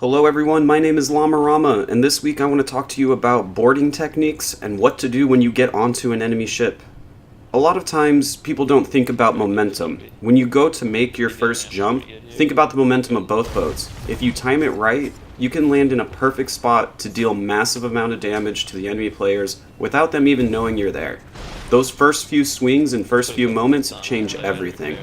Hello everyone, my name is Lamarama, and this week I want to talk to you about boarding techniques and what to do when you get onto an enemy ship. A lot of times people don't think about momentum. When you go to make your first jump, think about the momentum of both boats. If you time it right, you can land in a perfect spot to deal massive amount of damage to the enemy players without them even knowing you're there. Those first few swings and first few moments change everything.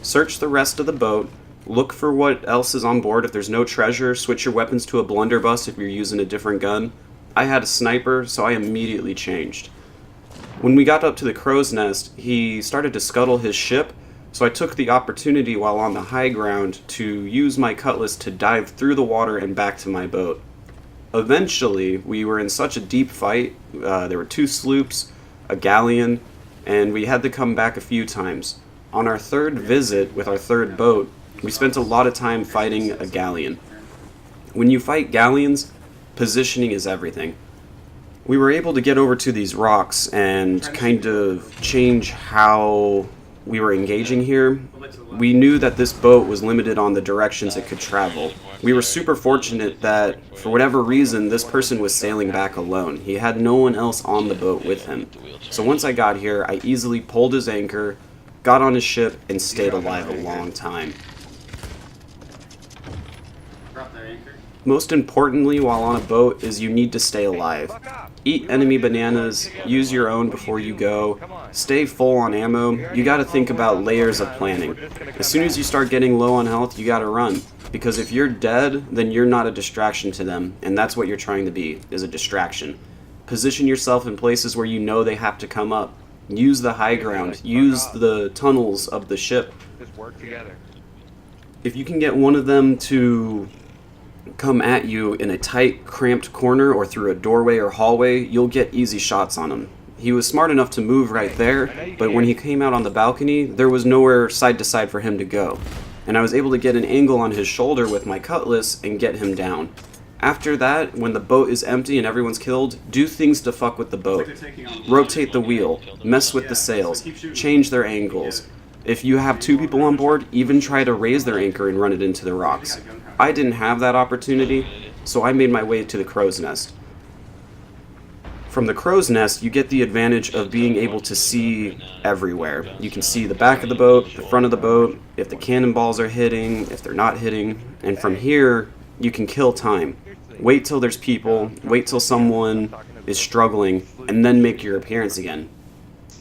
Search the rest of the boat. Look for what else is on board. If there's no treasure, switch your weapons to a blunderbuss if you're using a different gun. I had a sniper, so I immediately changed. When we got up to the crow's nest, he started to scuttle his ship, so I took the opportunity while on the high ground to use my cutlass to dive through the water and back to my boat. Eventually, we were in such a deep fight, there were 2 sloops, a galleon, and we had to come back a few times. On our third visit with our third boat, we spent a lot of time fighting a galleon. When you fight galleons, positioning is everything. We were able to get over to these rocks and kind of change how we were engaging here. We knew that this boat was limited on the directions it could travel. We were super fortunate that, for whatever reason, this person was sailing back alone. He had no one else on the boat with him. So once I got here, I easily pulled his anchor, got on his ship, and stayed alive a long time. Most importantly while on a boat is you need to stay alive. Eat enemy bananas, use your own before you go, stay full on ammo. You gotta think about layers of planning. As soon as you start getting low on health, you gotta run. Because if you're dead, then you're not a distraction to them, and that's what you're trying to be, is a distraction. Position yourself in places where you know they have to come up. Use the high ground, use the tunnels of the ship. If you can get one of them to come at you in a tight, cramped corner or through a doorway or hallway, you'll get easy shots on him. He was smart enough to move right there, but when he came out on the balcony, there was nowhere side to side for him to go. And I was able to get an angle on his shoulder with my cutlass and get him down. After that, when the boat is empty and everyone's killed, do things to fuck with the boat. Rotate the wheel, mess with the sails, change their angles. If you have 2 people on board, even try to raise their anchor and run it into the rocks. I didn't have that opportunity, so I made my way to the crow's nest. From the crow's nest, you get the advantage of being able to see everywhere. You can see the back of the boat, the front of the boat, if the cannonballs are hitting, if they're not hitting, and from here, you can kill time. Wait till there's people, wait till someone is struggling, and then make your appearance again.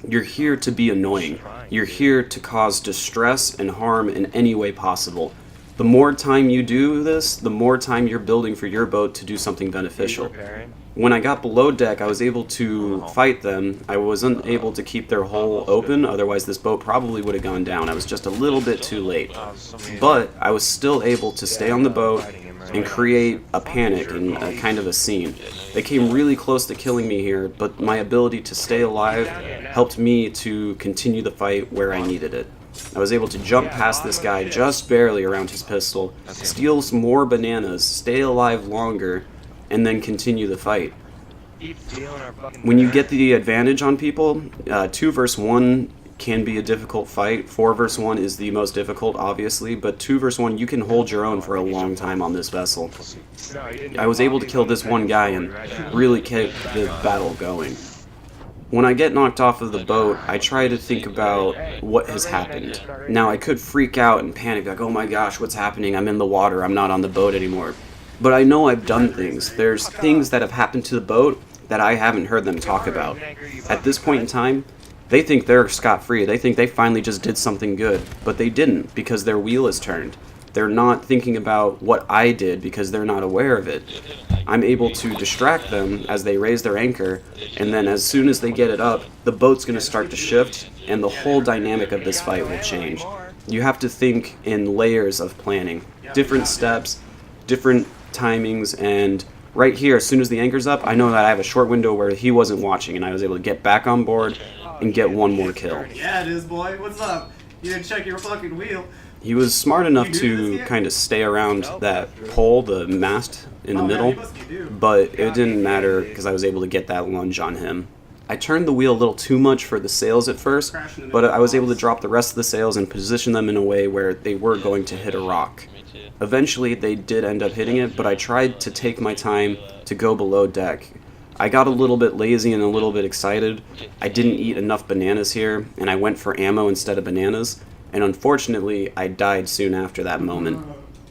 You're here to be annoying. You're here to cause distress and harm in any way possible. The more time you do this, the more time you're building for your boat to do something beneficial. When I got below deck, I was able to fight them. I wasn't able to keep their hull open, otherwise this boat probably would have gone down. I was just a little bit too late. But I was still able to stay on the boat and create a panic and a kind of a scene. They came really close to killing me here, but my ability to stay alive helped me to continue the fight where I needed it. I was able to jump past this guy just barely around his pistol, steal some more bananas, stay alive longer, and then continue the fight. When you get the advantage on people, 2 versus 1 can be a difficult fight. 4 versus 1 is the most difficult, obviously, but 2 versus 1, you can hold your own for a long time on this vessel. I was able to kill this one guy and really keep the battle going. When I get knocked off of the boat, I try to think about what has happened. Now, I could freak out and panic, like, oh my gosh, what's happening? I'm in the water, I'm not on the boat anymore. But I know I've done things. There's things that have happened to the boat that I haven't heard them talk about. At this point in time, they think they're scot-free. They think they finally just did something good, but they didn't because their wheel is turned. They're not thinking about what I did because they're not aware of it. I'm able to distract them as they raise their anchor, and then as soon as they get it up, the boat's going to start to shift, and the whole dynamic of this fight will change. You have to think in layers of planning. Different steps, different timings, and right here, as soon as the anchor's up, I know that I have a short window where he wasn't watching, and I was able to get back on board and get one more kill. Yeah, it is, boy. What's up? You didn't check your fucking wheel. He was smart enough to kind of stay around that pole, the mast in the middle, but it didn't matter because I was able to get that lunge on him. I turned the wheel a little too much for the sails at first, but I was able to drop the rest of the sails and position them in a way where they were going to hit a rock. Eventually, they did end up hitting it, but I tried to take my time to go below deck. I got a little bit lazy and a little bit excited. I didn't eat enough bananas here, and I went for ammo instead of bananas, and unfortunately, I died soon after that moment.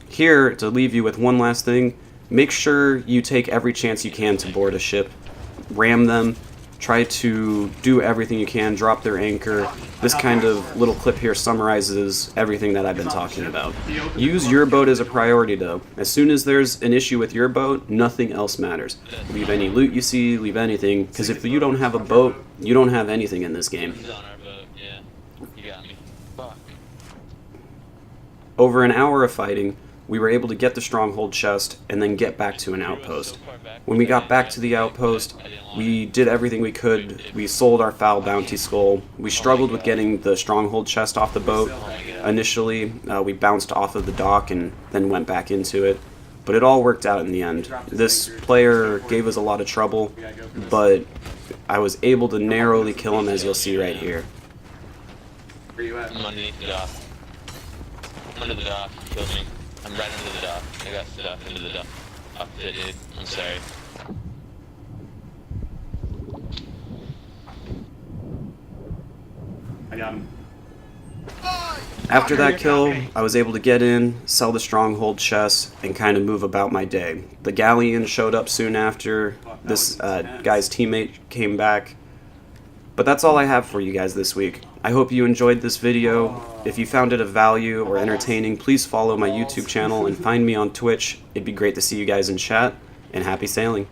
Here, to leave you with one last thing, make sure you take every chance you can to board a ship. Ram them, try to do everything you can, drop their anchor. This kind of little clip here summarizes everything that I've been talking about. Use your boat as a priority though. As soon as there's an issue with your boat, nothing else matters. Leave any loot you see, leave anything, because if you don't have a boat, you don't have anything in this game. He's on our boat, yeah. You got me. Fuck. Over an hour of fighting, we were able to get the stronghold chest and then get back to an outpost. When we got back to the outpost, we did everything we could. We sold our foul bounty skull. We struggled with getting the stronghold chest off the boat. Initially, we bounced off of the dock and then went back into it. But it all worked out in the end. This player gave us a lot of trouble, but I was able to narrowly kill him, as you'll see right here. Where you at? I'm underneath the dock. I'm under the dock. He killed me. I'm right under the dock. I got stood up into the dock. Up it, dude. I'm sorry. I got him. After that kill, I was able to get in, sell the stronghold chest, and kind of move about my day. The galleon showed up soon after. This guy's teammate came back. But that's all I have for you guys this week. I hope you enjoyed this video. If you found it of value or entertaining, please follow my YouTube channel and find me on Twitch. It'd be great to see you guys in chat, and happy sailing.